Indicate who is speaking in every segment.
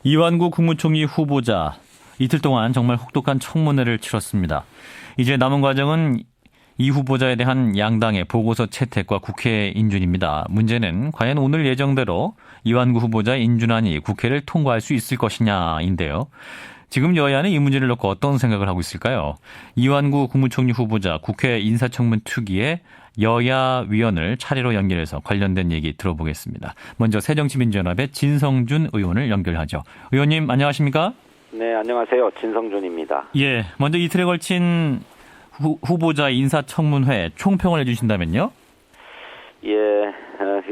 Speaker 1: 이완구 국무총리 후보자 이틀 동안 정말 혹독한 청문회를 치렀습니다. 이제 남은 과정은 이 후보자에 대한 양당의 보고서 채택과 국회 인준입니다. 문제는 과연 오늘 예정대로 이완구 후보자 인준안이 국회를 통과할 수 있을 것이냐인데요. 지금 여야는 이 문제를 놓고 어떤 생각을 하고 있을까요? 이완구 국무총리 후보자 국회 인사청문 특위에 여야 위원을 차례로 연결해서 관련된 얘기 들어보겠습니다. 먼저 새정치민주연합의 진성준 의원을 연결하죠. 의원님 안녕하십니까?
Speaker 2: 네, 안녕하세요. 진성준입니다.
Speaker 1: 예, 먼저 이틀에 걸친 후보자 인사청문회 총평을 해주신다면요?
Speaker 2: 예,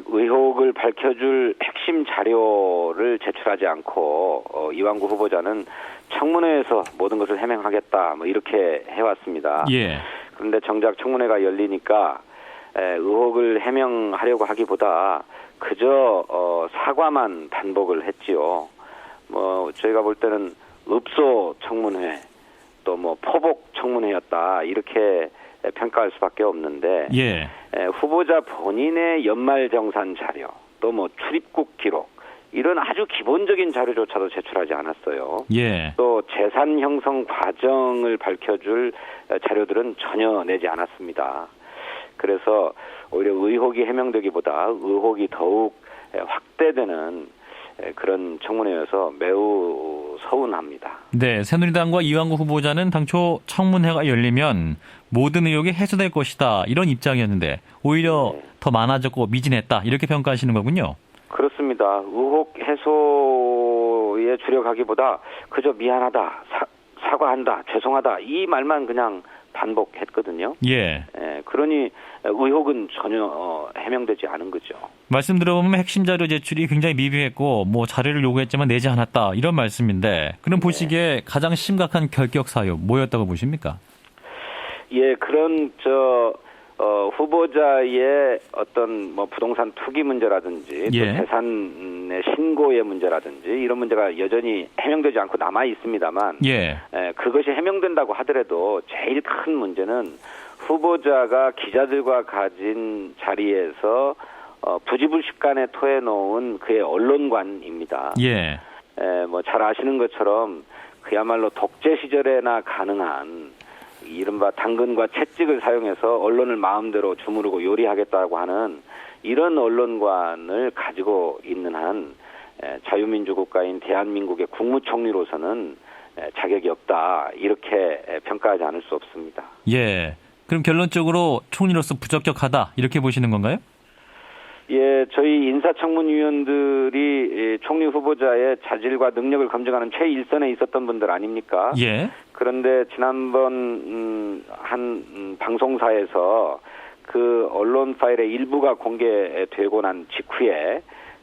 Speaker 2: 의혹을 밝혀줄 핵심 자료를 제출하지 않고 이완구 후보자는 청문회에서 모든 것을 해명하겠다 이렇게 해왔습니다.
Speaker 1: 예.
Speaker 2: 그런데 정작 청문회가 열리니까 의혹을 해명하려고 하기보다 그저 사과만 반복을 했지요. 저희가 볼 때는 읍소 청문회 또 포복 청문회였다 이렇게 평가할 수밖에 없는데
Speaker 1: 예.
Speaker 2: 후보자 본인의 연말정산 자료 또 출입국 기록 이런 아주 기본적인 자료조차도 제출하지 않았어요.
Speaker 1: 예.
Speaker 2: 또 재산 형성 과정을 밝혀줄 자료들은 전혀 내지 않았습니다. 그래서 오히려 의혹이 해명되기보다 의혹이 더욱 확대되는 그런 청문회여서 매우 서운합니다.
Speaker 1: 네, 새누리당과 이완구 후보자는 당초 청문회가 열리면 모든 의혹이 해소될 것이다 이런 입장이었는데 오히려 더 많아졌고 미진했다 이렇게 평가하시는 거군요.
Speaker 2: 그렇습니다. 의혹 해소에 주력하기보다 그저 미안하다, 사과한다, 죄송하다 이 말만 그냥 반복했거든요.
Speaker 1: 예.
Speaker 2: 그러니 의혹은 전혀 해명되지 않은 거죠.
Speaker 1: 말씀 들어보면 핵심 자료 제출이 굉장히 미비했고 자료를 요구했지만 내지 않았다 이런 말씀인데 그럼 보시기에 가장 심각한 결격 사유 뭐였다고 보십니까? 예,
Speaker 2: 그런 후보자의 어떤 부동산 투기 문제라든지
Speaker 1: 예.
Speaker 2: 또 재산의 신고의 문제라든지 이런 문제가 여전히 해명되지 않고 남아 있습니다만
Speaker 1: 예.
Speaker 2: 그것이 해명된다고 하더라도 제일 큰 문제는 후보자가 기자들과 가진 자리에서 부지불식간에 토해놓은 그의 언론관입니다.
Speaker 1: 예.
Speaker 2: 잘 아시는 것처럼 그야말로 독재 시절에나 가능한 이른바 당근과 채찍을 사용해서 언론을 마음대로 주무르고 요리하겠다고 하는 이런 언론관을 가지고 있는 한 자유민주국가인 대한민국의 국무총리로서는 자격이 없다 이렇게 평가하지 않을 수 없습니다.
Speaker 1: 예. 그럼 결론적으로 총리로서 부적격하다 이렇게 보시는 건가요?
Speaker 2: 예, 저희 인사청문위원들이 총리 후보자의 자질과 능력을 검증하는 최일선에 있었던 분들 아닙니까?
Speaker 1: 예.
Speaker 2: 그런데 지난번 한 방송사에서 그 언론 파일의 일부가 공개되고 난 직후에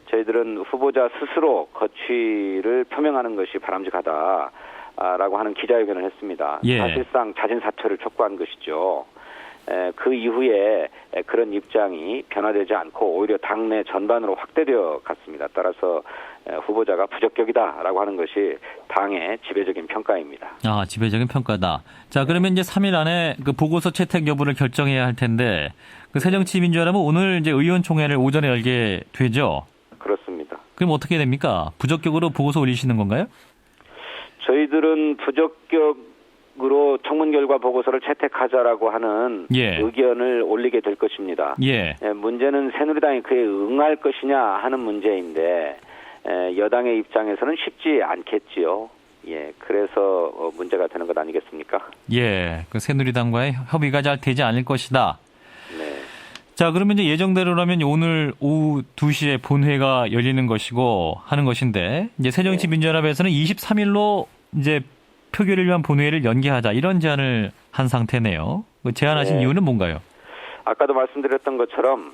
Speaker 2: 저희들은 후보자 스스로 거취를 표명하는 것이 바람직하다라고 하는 기자회견을 했습니다.
Speaker 1: 예.
Speaker 2: 사실상 자진 사퇴를 촉구한 것이죠. 그 이후에 그런 입장이 변화되지 않고 오히려 당내 전반으로 확대되어 갔습니다. 따라서 후보자가 부적격이다라고 하는 것이 당의 지배적인 평가입니다.
Speaker 1: 아, 지배적인 평가다. 자, 그러면 이제 3일 안에 그 보고서 채택 여부를 결정해야 할 텐데 그 새정치민주연합은 오늘 이제 의원총회를 오전에 열게 되죠?
Speaker 2: 그렇습니다.
Speaker 1: 그럼 어떻게 됩니까? 부적격으로 보고서 올리시는 건가요?
Speaker 2: 저희들은 부적격으로 청문 결과 보고서를 채택하자라고 하는
Speaker 1: 예.
Speaker 2: 의견을 올리게 될 것입니다.
Speaker 1: 예.
Speaker 2: 문제는 새누리당이 그에 응할 것이냐 하는 문제인데 여당의 입장에서는 쉽지 않겠지요. 예, 그래서 문제가 되는 것 아니겠습니까?
Speaker 1: 예, 그 새누리당과의 협의가 잘 되지 않을 것이다.
Speaker 2: 네.
Speaker 1: 자, 그러면 이제 예정대로라면 오늘 오후 2시에 본회가 열리는 것이고 하는 것인데 이제 새정치민주연합에서는 23일로 이제 표결을 위한 본회의를 연기하자 이런 제안을 한 상태네요. 제안하신 이유는 뭔가요?
Speaker 2: 아까도 말씀드렸던 것처럼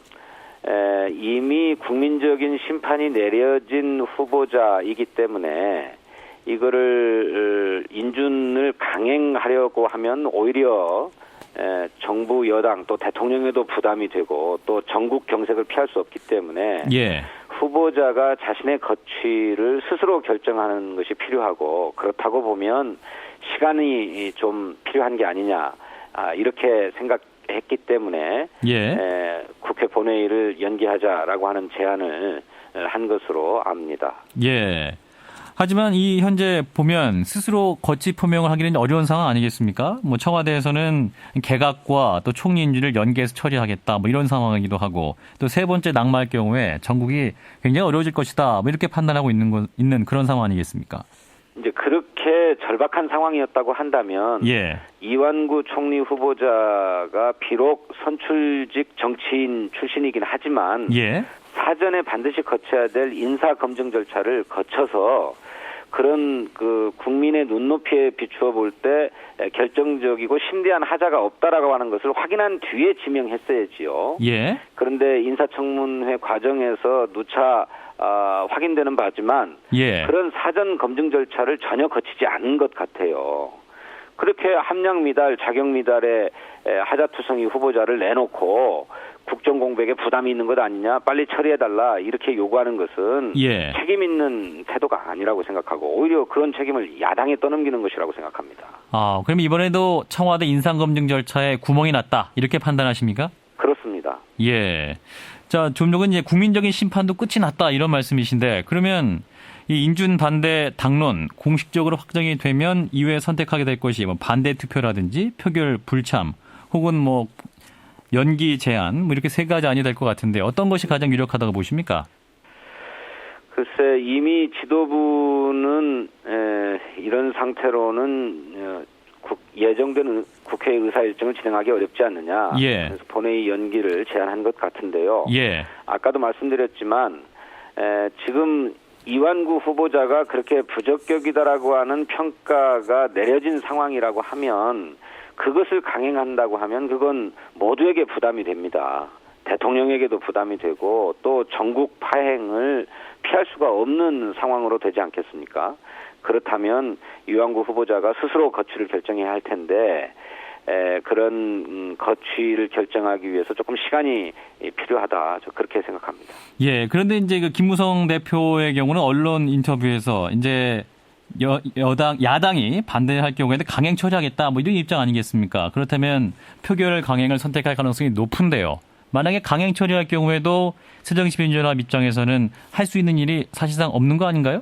Speaker 2: 이미 국민적인 심판이 내려진 후보자이기 때문에 이거를 인준을 강행하려고 하면 오히려 정부 여당 또 대통령에도 부담이 되고 또 전국 경색을 피할 수 없기 때문에
Speaker 1: 예.
Speaker 2: 후보자가 자신의 거취를 스스로 결정하는 것이 필요하고 그렇다고 보면 시간이 좀 필요한 게 아니냐 이렇게 생각했기 때문에 국회 본회의를 연기하자라고 하는 제안을 한 것으로 압니다.
Speaker 1: 예. 하지만 이 현재 보면 스스로 거취 표명을 하기는 어려운 상황 아니겠습니까? 뭐 청와대에서는 개각과 또 총리 인준을 연계해서 처리하겠다 뭐 이런 상황이기도 하고 또 세 번째 낙마할 경우에 전국이 굉장히 어려워질 것이다 뭐 이렇게 판단하고 있는 그런 상황 아니겠습니까?
Speaker 2: 이제 그렇게 절박한 상황이었다고 한다면
Speaker 1: 예.
Speaker 2: 이완구 총리 후보자가 비록 선출직 정치인 출신이긴 하지만
Speaker 1: 예.
Speaker 2: 사전에 반드시 거쳐야 될 인사 검증 절차를 거쳐서 그런 그 국민의 눈높이에 비추어 볼 때 결정적이고 심대한 하자가 없다라고 하는 것을 확인한 뒤에 지명했어야지요.
Speaker 1: 예.
Speaker 2: 그런데 인사청문회 과정에서 누차 확인되는 바지만
Speaker 1: 예.
Speaker 2: 그런 사전 검증 절차를 전혀 거치지 않은 것 같아요. 그렇게 함량 미달, 자격 미달의 하자투성이 후보자를 내놓고 국정 공백에 부담이 있는 것 아니냐, 빨리 처리해달라 이렇게 요구하는 것은
Speaker 1: 예.
Speaker 2: 책임 있는 태도가 아니라고 생각하고 오히려 그런 책임을 야당에 떠넘기는 것이라고 생각합니다.
Speaker 1: 아, 그럼 이번에도 청와대 인사검증 절차에 구멍이 났다 이렇게 판단하십니까?
Speaker 2: 그렇습니다.
Speaker 1: 예. 자, 좀 전에 이제 국민적인 심판도 끝이 났다 이런 말씀이신데 그러면 이 인준 반대 당론 공식적으로 확정이 되면 이후에 선택하게 될 것이 뭐 반대 투표라든지 표결 불참 혹은 뭐 연기 제한 뭐 이렇게 세 가지 안이 될 것 같은데 어떤 것이 가장 유력하다고 보십니까?
Speaker 2: 글쎄 이미 지도부는 이런 상태로는 예정된 국회 의사 일정을 진행하기 어렵지 않느냐.
Speaker 1: 예.
Speaker 2: 그래서 본회의 연기를 제안한 것 같은데요.
Speaker 1: 예.
Speaker 2: 아까도 말씀드렸지만 지금 이완구 후보자가 그렇게 부적격이다라고 하는 평가가 내려진 상황이라고 하면 그것을 강행한다고 하면 그건 모두에게 부담이 됩니다. 대통령에게도 부담이 되고 또 전국 파행을 피할 수가 없는 상황으로 되지 않겠습니까? 그렇다면 이완구 후보자가 스스로 거취를 결정해야 할 텐데 그런 거취를 결정하기 위해서 조금 시간이 필요하다. 저 그렇게 생각합니다.
Speaker 1: 예. 그런데 이제 그 김무성 대표의 경우는 언론 인터뷰에서 이제 야당이 반대할 경우에는 강행 처리하겠다 뭐 이런 입장 아니겠습니까? 그렇다면 표결 강행을 선택할 가능성이 높은데요. 만약에 강행 처리할 경우에도 새정치민주연합 입장에서는 할 수 있는 일이 사실상 없는 거 아닌가요?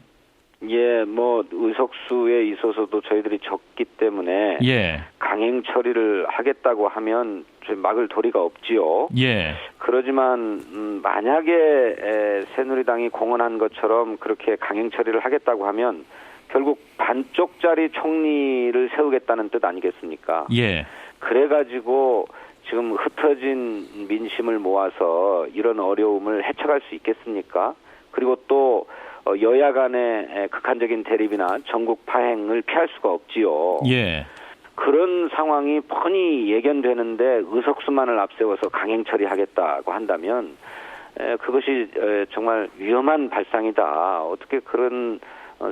Speaker 2: 예, 뭐 의석수에 있어서도 저희들이 적기 때문에
Speaker 1: 예.
Speaker 2: 강행 처리를 하겠다고 하면 막을 도리가 없지요.
Speaker 1: 예.
Speaker 2: 그러지만 만약에 새누리당이 공언한 것처럼 그렇게 강행 처리를 하겠다고 하면 결국 반쪽짜리 총리를 세우겠다는 뜻 아니겠습니까?
Speaker 1: 예.
Speaker 2: 그래가지고 지금 흩어진 민심을 모아서 이런 어려움을 헤쳐갈 수 있겠습니까? 그리고 또 여야 간의 극한적인 대립이나 전국 파행을 피할 수가 없지요.
Speaker 1: 예.
Speaker 2: 그런 상황이 뻔히 예견되는데 의석수만을 앞세워서 강행 처리하겠다고 한다면 그것이 정말 위험한 발상이다. 어떻게 그런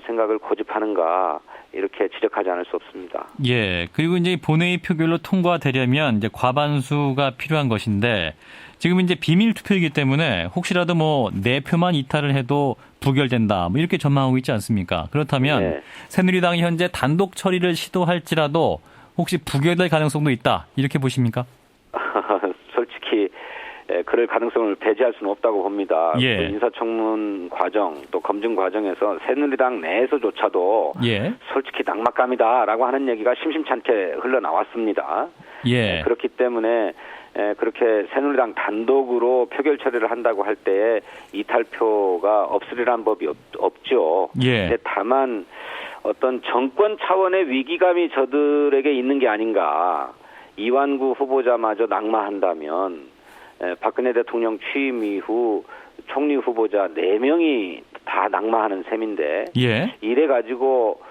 Speaker 2: 생각을 고집하는가 이렇게 지적하지 않을 수 없습니다.
Speaker 1: 예. 그리고 이제 본회의 표결로 통과되려면 이제 과반수가 필요한 것인데 지금 이제 비밀 투표이기 때문에 혹시라도 뭐 4표만 이탈을 해도 부결된다. 뭐 이렇게 전망하고 있지 않습니까? 그렇다면
Speaker 2: 네.
Speaker 1: 새누리당이 현재 단독 처리를 시도할지라도 혹시 부결될 가능성도 있다. 이렇게 보십니까?
Speaker 2: 솔직히 그럴 가능성을 배제할 수는 없다고 봅니다.
Speaker 1: 예.
Speaker 2: 그 인사청문 과정 또 검증 과정에서 새누리당 내에서조차도
Speaker 1: 예.
Speaker 2: 솔직히 낙막감이다라고 하는 얘기가 심심찮게 흘러나왔습니다.
Speaker 1: 예.
Speaker 2: 그렇기 때문에 그렇게 새누리당 단독으로 표결 처리를 한다고 할 때에 이탈표가 없으리란 법이 없죠.
Speaker 1: 예.
Speaker 2: 다만 어떤 정권 차원의 위기감이 저들에게 있는 게 아닌가. 이완구 후보자마저 낙마한다면 박근혜 대통령 취임 이후 총리 후보자 4명이 다 낙마하는 셈인데
Speaker 1: 예.
Speaker 2: 이래가지고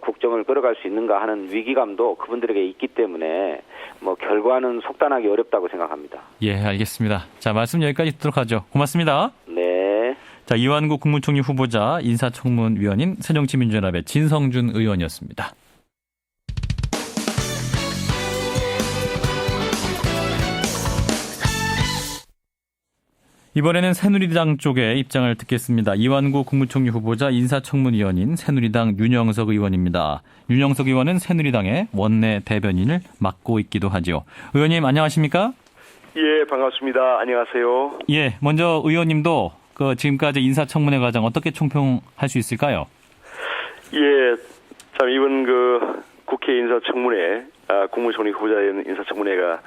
Speaker 2: 국정을 끌어갈 수 있는가 하는 위기감도 그분들에게 있기 때문에 뭐 결과는 속단하기 어렵다고 생각합니다.
Speaker 1: 예, 알겠습니다. 자, 말씀 여기까지 듣도록 하죠. 고맙습니다.
Speaker 2: 네.
Speaker 1: 자, 이완구 국무총리 후보자 인사청문위원인 새정치민주연합의 진성준 의원이었습니다. 이번에는 새누리당 쪽의 입장을 듣겠습니다. 이완구 국무총리 후보자 인사청문위원인 새누리당 윤영석 의원입니다. 윤영석 의원은 새누리당의 원내 대변인을 맡고 있기도 하죠. 의원님 안녕하십니까?
Speaker 3: 예, 반갑습니다. 안녕하세요.
Speaker 1: 예, 먼저 의원님도 지금까지 인사청문회 과정 어떻게 총평할 수 있을까요?
Speaker 3: 예, 참 이번 그 국회 인사청문회, 국무총리 후보자의 인사청문회가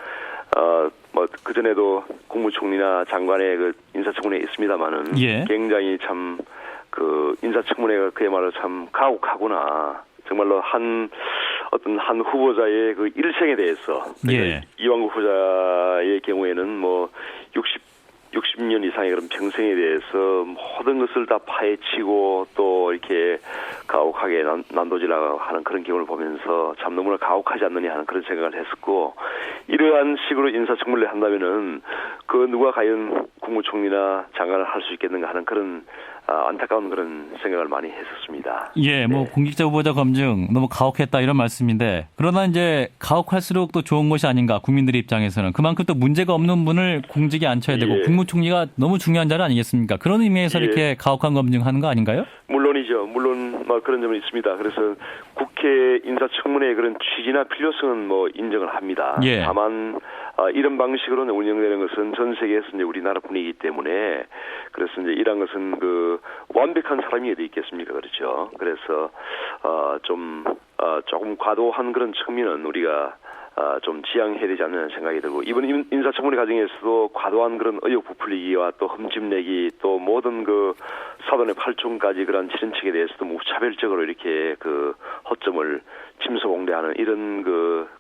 Speaker 3: 뭐 그전에도 국무총리나 장관의 그 인사청문회 있습니다만은
Speaker 1: 예.
Speaker 3: 굉장히 참 그 인사청문회가 그야말로 참 가혹하구나. 정말로 한 후보자의 그 일생에 대해서
Speaker 1: 예.
Speaker 3: 이완구 후보자의 경우에는 뭐 60년 이상의 그런 평생에 대해서 모든 것을 다 파헤치고 또 이렇게 가혹하게 난도질하고 하는 그런 경우를 보면서 참 너무나 가혹하지 않느냐 하는 그런 생각을 했었고, 이러한 식으로 인사청문회를 한다면은 그 누가 과연 국무총리나 장관을 할 수 있겠는가 하는 그런 안타까운 그런 생각을 많이 했었습니다.
Speaker 1: 예, 뭐
Speaker 3: 네.
Speaker 1: 공직자 후보자 검증 너무 가혹했다 이런 말씀인데, 그러나 이제 가혹할수록 또 좋은 것이 아닌가, 국민들의 입장에서는. 그만큼 또 문제가 없는 분을 공직에 앉혀야 되고,
Speaker 3: 예.
Speaker 1: 국무총리가 너무 중요한 자리 아니겠습니까? 그런 의미에서
Speaker 3: 예.
Speaker 1: 이렇게 가혹한 검증하는 거 아닌가요?
Speaker 3: 물론이죠. 물론 뭐 그런 점은 있습니다. 그래서 국회 인사청문회의 그런 취지나 필요성은 뭐 인정을 합니다.
Speaker 1: 예.
Speaker 3: 다만 이런 방식으로 운영되는 것은 전 세계에서 이제 우리나라 분위기 때문에, 그래서 이제 이런 것은 그 완벽한 사람이 어디 있겠습니까? 그렇죠. 그래서 조금 과도한 그런 측면은 우리가 좀 지양해야 되지 않는 생각이 들고, 이번 인사청문회 과정에서도 과도한 그런 의혹 부풀리기와 또 흠집내기, 또 모든 그 사돈의 팔촌까지 그런 친인척에 대해서도 무차별적으로 이렇게 그 허점을 침소봉대하는 이런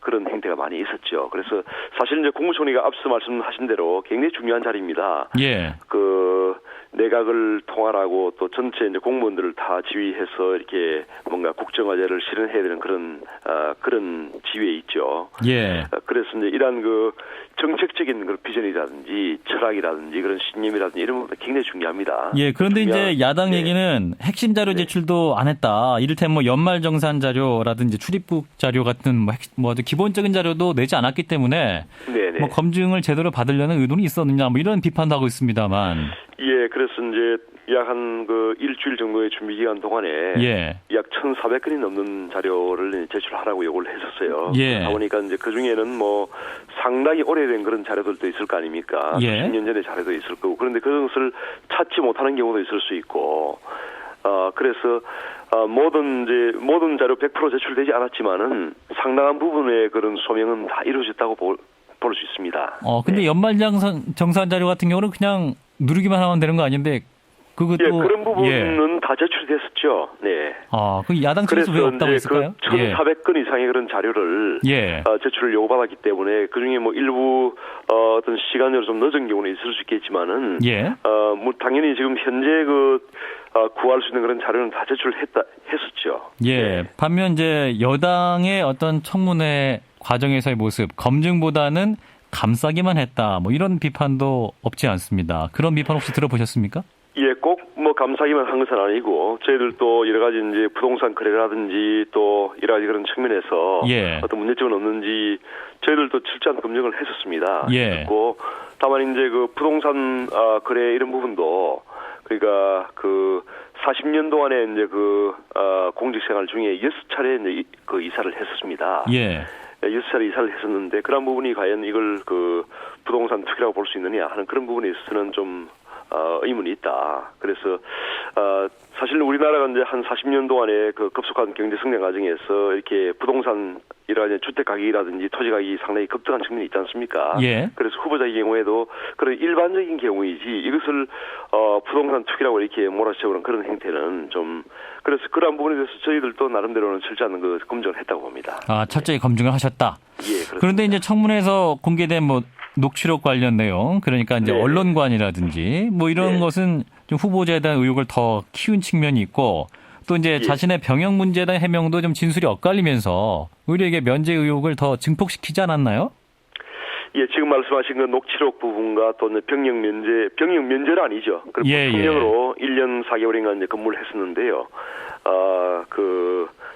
Speaker 3: 그런 행태가 많이 있었죠. 그래서 사실 이제 국무총리가 앞서 말씀하신 대로 굉장히 중요한 자리입니다.
Speaker 1: 예.
Speaker 3: 그 내각을 통할하고 또 전체 이제 공무원들을 다 지휘해서 이렇게 뭔가 국정화제를 실현해야 되는 그런 지위에 있죠.
Speaker 1: 예.
Speaker 3: 그래서 이제 이러한 그 정책적인 그 비전이라든지 철학이라든지 그런 신념이라든지 이런 부분 굉장히 중요합니다.
Speaker 1: 예, 그런데 이제 야당
Speaker 3: 네.
Speaker 1: 얘기는 핵심 자료 제출도 안 했다. 이를테면 뭐 연말정산 자료라든지 출입국 자료 같은 뭐 아주 기본적인 자료도 내지 않았기 때문에
Speaker 3: 네네.
Speaker 1: 뭐 검증을 제대로 받으려는 의도는 있었느냐, 뭐 이런 비판도 하고 있습니다만.
Speaker 3: 예, 그래서 이제 약 한 그 일주일 정도의 준비 기간 동안에
Speaker 1: 예.
Speaker 3: 약 1,400건이 넘는 자료를 제출하라고 요구를 했었어요.
Speaker 1: 예.
Speaker 3: 그러다 보니까 이제 그 중에는 뭐 상당히 오래된 그런 자료들도 있을 거 아닙니까?
Speaker 1: 예.
Speaker 3: 10년 전의 자료도 있을 거고, 그런데 그것을 찾지 못하는 경우도 있을 수 있고, 그래서 모든 자료 100% 제출되지 않았지만은 상당한 부분의 그런 소명은 다 이루어졌다고 볼 수 있습니다.
Speaker 1: 근데
Speaker 3: 네.
Speaker 1: 연말정산 자료 같은 경우는 그냥 누르기만 하면 되는 거 아닌데, 그것도.
Speaker 3: 예, 그런 부분은
Speaker 1: 예.
Speaker 3: 다 제출이 됐었죠. 네.
Speaker 1: 그 야당 측에서 왜 없다고
Speaker 3: 이제
Speaker 1: 했을까요?
Speaker 3: 그 1,400건 이상의 그런 자료를
Speaker 1: 예.
Speaker 3: 제출을 요구받았기 때문에 그 중에 뭐 일부 어떤 시간으로 좀 늦은 경우는 있을 수 있겠지만은
Speaker 1: 예.
Speaker 3: 뭐 당연히 지금 현재 구할 수 있는 그런 자료는 다 했었죠.
Speaker 1: 예.
Speaker 3: 네.
Speaker 1: 반면 이제 여당의 어떤 청문회 과정에서의 모습, 검증보다는 감싸기만 했다, 뭐 이런 비판도 없지 않습니다. 그런 비판 혹시 들어보셨습니까?
Speaker 3: 예, 꼭 뭐 감사기만 한 것은 아니고, 저희들도 여러 가지 이제 부동산 거래라든지 또 여러 가지 그런 측면에서
Speaker 1: 예.
Speaker 3: 어떤 문제점은 없는지 저희들도 철저한 검증을 했었습니다.
Speaker 1: 예.
Speaker 3: 했고, 다만 이제 그 부동산 거래 이런 부분도, 그러니까 그 40년 동안에 이제 공직 생활 중에 6차례 이제 그 이사를 했었습니다.
Speaker 1: 예.
Speaker 3: 6차례 이사를 했었는데, 그런 부분이 과연 이걸 그 부동산 투기라고 볼 수 있느냐 하는 그런 부분에 있어서는 좀 의문이 있다. 그래서 사실 우리나라가 이제 한 40년 동안의 그 급속한 경제 성장 과정에서 이렇게 부동산이라든지 주택 가격이라든지 토지 가격이 상당히 급등한 측면이 있지 않습니까?
Speaker 1: 예.
Speaker 3: 그래서 후보자의 경우에도 그런 일반적인 경우이지 이것을 부동산 투기라고 이렇게 몰아세우는 그런 행태는 좀, 그래서 그러한 부분에 대해서 저희들도 나름대로는 철저한 그 검증을 했다고 봅니다.
Speaker 1: 철저히 검증을 하셨다.
Speaker 3: 예, 그렇습니다.
Speaker 1: 그런데 이제 청문회에서 공개된 뭐 녹취록 관련 내용, 그러니까 이제
Speaker 3: 네.
Speaker 1: 언론관이라든지 뭐 이런
Speaker 3: 네.
Speaker 1: 것은 좀 후보자에 대한 의혹을 더 키운 측면이 있고, 또 이제
Speaker 3: 예.
Speaker 1: 자신의 병역 문제에 대한 해명도 좀 진술이 엇갈리면서 오히려 이게 면제 의혹을 더 증폭시키지 않았나요?
Speaker 3: 예, 지금 말씀하신 그 녹취록 부분과 또 병역 면제는 아니죠. 그리고 병역으로 1년 4개월인가 이제 근무를 했었는데요.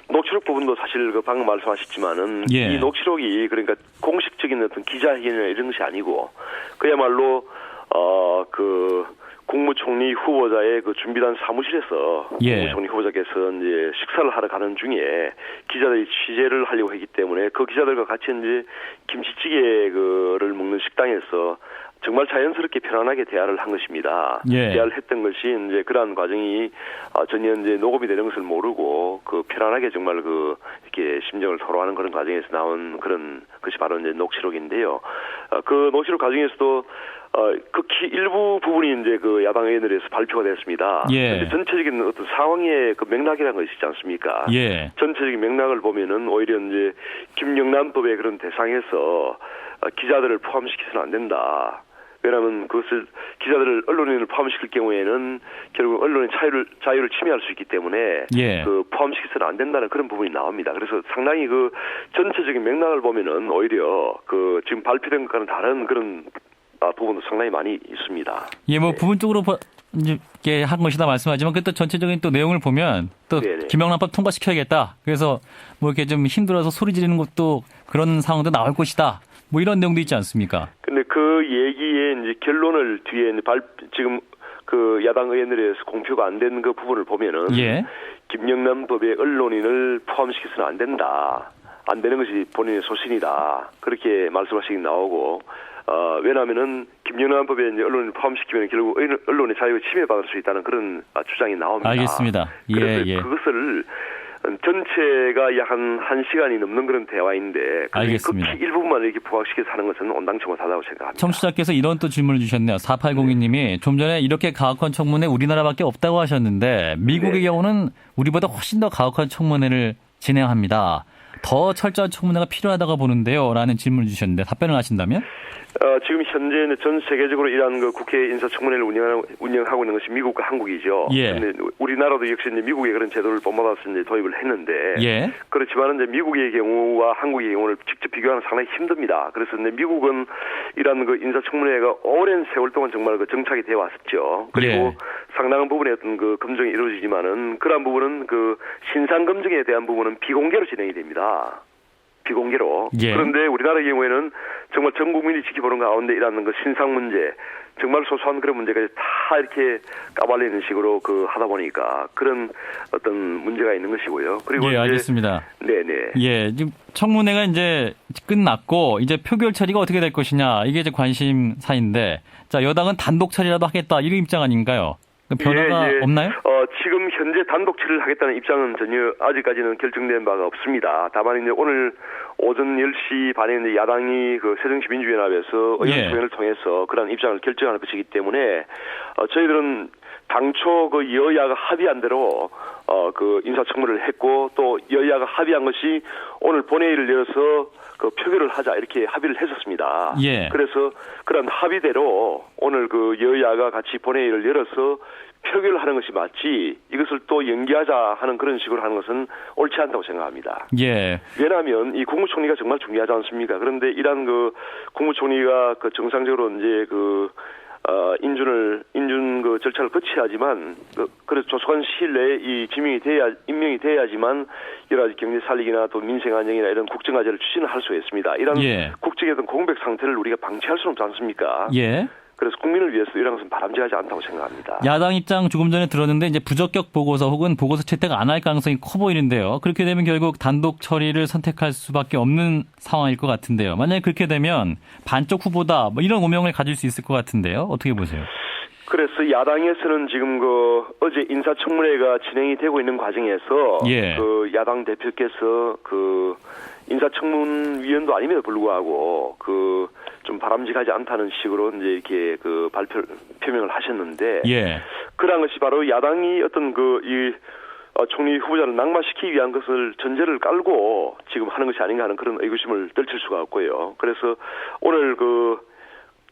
Speaker 3: 녹취록 부분도 사실 방금 말씀하셨지만은
Speaker 1: 예.
Speaker 3: 이 녹취록이 그러니까 공식적인 어떤 기자회견이나 이런 것이 아니고 그야말로 국무총리 후보자의 그 준비단 사무실에서
Speaker 1: 예.
Speaker 3: 국무총리 후보자께서 이제 식사를 하러 가는 중에 기자들이 취재를 하려고 했기 때문에 그 기자들과 같이 이제 김치찌개를 먹는 식당에서 정말 자연스럽게 편안하게 대화를 한 것입니다.
Speaker 1: 예.
Speaker 3: 대화를 했던 것이 이제 그러한 과정이 전혀 이제 녹음이 되는 것을 모르고 그 편안하게 정말 그 이렇게 심정을 토로하는 그런 과정에서 나온 그런 것이 바로 이제 녹취록인데요. 그 녹취록 과정에서도 극히 일부 부분이 이제 그 야당 의원들에서 발표가 됐습니다.
Speaker 1: 예.
Speaker 3: 근데 전체적인 어떤 상황의 그 맥락이라는 것이 있지 않습니까?
Speaker 1: 예.
Speaker 3: 전체적인 맥락을 보면은 오히려 이제 김영란법의 그런 대상에서 기자들을 포함시켜서는 안 된다. 왜냐하면 그것을 기자들을 언론인을 포함시킬 경우에는 결국 언론의 자유를 침해할 수 있기 때문에
Speaker 1: 예.
Speaker 3: 그 포함시켜서는 안 된다는 그런 부분이 나옵니다. 그래서 상당히 그 전체적인 맥락을 보면은 오히려 그 지금 발표된 것과는 다른 그런 부분도 상당히 많이 있습니다.
Speaker 1: 예, 뭐 부분적으로 이렇게 한 것이다 말씀하지만 그 또 전체적인 또 내용을 보면 또
Speaker 3: 네네.
Speaker 1: 김영란법 통과시켜야겠다. 그래서 뭐 이렇게 좀 힘들어서 소리 지르는 것도 그런 상황도 나올 것이다. 뭐 이런 내용도 있지 않습니까?
Speaker 3: 근데 그 얘기의 이제 결론을 뒤에 지금 그 야당 의원들에서 공표가 안 된 그 부분을 보면은
Speaker 1: 예.
Speaker 3: 김영란법에 언론인을 포함시켜서는 안 된다. 안 되는 것이 본인의 소신이다. 그렇게 말씀하시긴 나오고 왜냐하면은 김영란법에 이제 언론을 포함시키면 결국 언론의 자유가 침해받을 수 있다는 그런 주장이 나옵니다.
Speaker 1: 알겠습니다. 예,
Speaker 3: 그래서
Speaker 1: 예.
Speaker 3: 그것을 전체가 약 한 1시간이 넘는 그런 대화인데
Speaker 1: 알겠습니다.
Speaker 3: 극히 일부분만 이렇게 부각시켜서 하는 것은 온당치 못하다고 생각합니다.
Speaker 1: 청취자께서 이런 또 질문을 주셨네요. 4802님이 좀 전에 이렇게 가혹한 청문회 우리나라밖에 없다고 하셨는데 미국의
Speaker 3: 네.
Speaker 1: 경우는 우리보다 훨씬 더 가혹한 청문회를 진행합니다. 더 철저한 청문회가 필요하다고 보는데요. 라는 질문을 주셨는데 답변을 하신다면?
Speaker 3: 지금 현재 전 세계적으로 이러한 그 국회 인사청문회를 운영하고 있는 것이 미국과 한국이죠.
Speaker 1: 예.
Speaker 3: 근데 우리나라도 역시 이제 미국의 그런 제도를 본받아서 이제 도입을 했는데.
Speaker 1: 예.
Speaker 3: 그렇지만 이제 미국의 경우와 한국의 경우를 직접 비교하는 상당히 힘듭니다. 그래서 이제 미국은 이러한 그 인사청문회가 오랜 세월 동안 정말 그 정착이 되어 왔었죠. 그리고
Speaker 1: 예.
Speaker 3: 상당한 부분의 어떤 그 검증이 이루어지지만은 그러한 부분은 그 신상 검증에 대한 부분은 비공개로 진행이 됩니다. 비공개로.
Speaker 1: 예.
Speaker 3: 그런데 우리나라의 경우에는 정말 전 국민이 지켜보는 가운데 이라는 그 신상 문제, 정말 소소한 그런 문제까지 다 이렇게 까발리는 식으로 그 하다 보니까 그런 어떤 문제가 있는 것이고요. 그리고
Speaker 1: 예, 알겠습니다.
Speaker 3: 네네.
Speaker 1: 예, 지금 청문회가 이제 끝났고 이제 표결 처리가 어떻게 될 것이냐 이게 이제 관심사인데 자 여당은 단독 처리라도 하겠다 이런 입장 아닌가요? 변화가 없나요?
Speaker 3: 지금 현재 단독 처리를 하겠다는 입장은 전혀 아직까지는 결정된 바가 없습니다. 다만 이제 오늘 오전 10시 반에 이제 야당이 그 새정치민주연합에서 의원총회를 통해서 그런 입장을 결정할 것이기 때문에 저희들은 당초 그 여야가 합의한 대로 그 인사청문회를 했고 또 여야가 합의한 것이 오늘 본회의를 열어서 그 표결을 하자 이렇게 합의를 했었습니다.
Speaker 1: 예.
Speaker 3: 그래서 그런 합의대로 오늘 그 여야가 같이 본회의를 열어서 표결을 하는 것이 맞지 이것을 또 연기하자 하는 그런 식으로 하는 것은 옳지 않다고 생각합니다.
Speaker 1: 예.
Speaker 3: 왜냐하면 이 국무총리가 정말 중요하지 않습니까? 그런데 이러한 그 국무총리가 그 정상적으로 이제 그 인준 그 절차를 거쳐야 하지만 그래서 조속한 시일 내에 이 임명이 돼야지만 여러 가지 경제 살리기나 또 민생 안정이나 이런 국정 과제를 추진을 할 수 있습니다. 이런
Speaker 1: 예.
Speaker 3: 국정의 어떤 공백 상태를 우리가 방치할 수는 없지 않습니까?
Speaker 1: 예.
Speaker 3: 그래서 국민을 위해서 이런 것은 바람직하지 않다고 생각합니다.
Speaker 1: 야당 입장 조금 전에 들었는데 이제 부적격 보고서 혹은 보고서 채택 안 할 가능성이 커 보이는데요. 그렇게 되면 결국 단독 처리를 선택할 수밖에 없는 상황일 것 같은데요. 만약에 그렇게 되면 반쪽 후보다 뭐 이런 오명을 가질 수 있을 것 같은데요. 어떻게 보세요? 그래서
Speaker 3: 야당에서는 지금 그 어제 인사청문회가 진행이 되고 있는 과정에서
Speaker 1: 예.
Speaker 3: 그 야당 대표께서 그 인사청문위원도 아님에도 불구하고 그 좀 바람직하지 않다는 식으로 이제 이렇게 그 표명을 하셨는데
Speaker 1: 예.
Speaker 3: 그러한 것이 바로 야당이 어떤 총리 후보자를 낙마시키기 위한 것을 전제를 깔고 지금 하는 것이 아닌가 하는 그런 의구심을 떨칠 수가 없고요. 그래서 오늘 그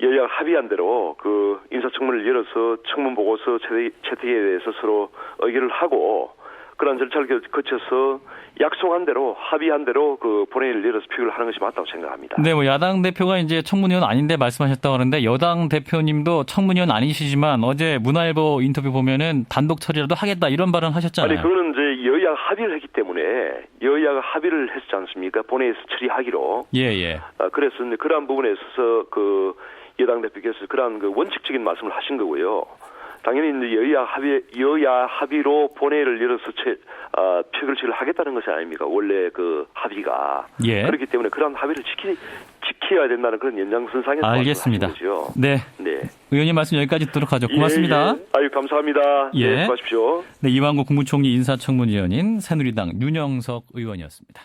Speaker 3: 여야가 합의한 대로 그 인사청문회를 열어서 청문 보고서 채택에 대해서 서로 의결을 하고 그런 절차를 거쳐서 약속한 대로 합의한 대로 그 본회의를 열어서 표결을 하는 것이 맞다고 생각합니다.
Speaker 1: 네, 뭐 야당 대표가 이제 청문위원 아닌데 말씀하셨다고 하는데 여당 대표님도 청문위원 아니시지만 어제 문화일보 인터뷰 보면은 단독 처리라도 하겠다 이런 발언 하셨잖아요.
Speaker 3: 아니 그거는 이제 여야가 합의를 했기 때문에 여야가 합의를 했지 않습니까? 본회의에서 처리하기로.
Speaker 1: 예.
Speaker 3: 그래서 이제 그러한 부분에 있어서 그 여당 대표께서 그러한 그 원칙적인 말씀을 하신 거고요. 당연히 이제 여야 합의로 본회의를 열어서 표결을 하겠다는 것이 아닙니까? 원래 그 합의가.
Speaker 1: 예.
Speaker 3: 그렇기 때문에 그런 합의를 지켜야 된다는 그런 연장선상에서
Speaker 1: 알겠습니다.
Speaker 3: 거죠.
Speaker 1: 네.
Speaker 3: 네.
Speaker 1: 의원님 말씀 여기까지 듣도록 하죠. 고맙습니다.
Speaker 3: 예, 예. 아유, 감사합니다.
Speaker 1: 예.
Speaker 3: 네, 수고하십시오.
Speaker 1: 네, 이완구 국무총리 인사청문위원인 새누리당 윤영석 의원이었습니다.